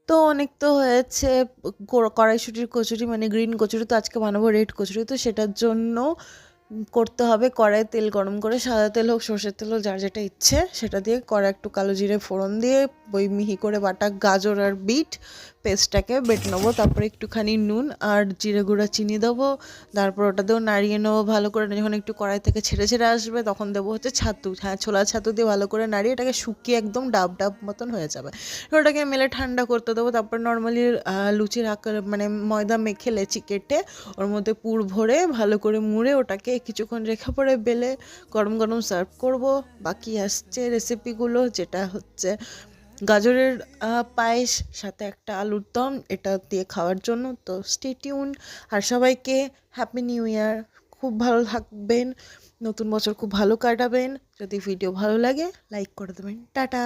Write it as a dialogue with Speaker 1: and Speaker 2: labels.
Speaker 1: তো অনেক তো হয়েছে। কড়াইশুঁটির কচুরি মানে গ্রিন কচুরি, তো আজকে বানাবো রেড কচুরি। তো সেটার জন্য করতে হবে, কড়াইয়ে তেল গরম করে, সাদা তেল হোক সর্ষের তেল হোক, যার যেটা ইচ্ছে সেটা দিয়ে কড়াই একটু কালো জিরে ফোড়ন দিয়ে ওই মিহি করে বাটা গাজর আর বিট পেস্টটাকে বেটে নেবো। তারপরে একটুখানি নুন আর জিরে গুঁড়া চিনি দেবো। তারপর ওটা দিয়েও নাড়িয়ে নেবো ভালো করে। যখন একটু কড়াই থেকে ছেড়ে ছেড়ে আসবে তখন দেবো হচ্ছে ছাতু, হ্যাঁ ছোলা ছাতু দিয়ে ভালো করে নাড়িয়ে এটাকে শুকিয়ে একদম ডাব ডাব মতন হয়ে যাবে। ওটাকে মেলে ঠান্ডা করতে দেবো। তারপর নর্মালি লুচির আকার মানে ময়দা মেখে লেচি কেটে ওর মধ্যে পুর ভরে ভালো করে মুড়ে ওটাকে কিছুক্ষণ রেখে পরে বেলে গরম গরম সার্ভ করব। বাকি আসছে রেসিপিগুলো, যেটা হচ্ছে গাজরের পায়েস, সাথে একটা আলুর দম, এটা দিয়ে খাওয়ার জন্য। তো স্টে টিউন। আর সবাইকে হ্যাপি নিউ ইয়ার। খুব ভালো থাকবেন, নতুন বছর খুব ভালো কাটাবেন। যদি ভিডিও ভালো লাগে লাইক করে দেবেন। টাটা।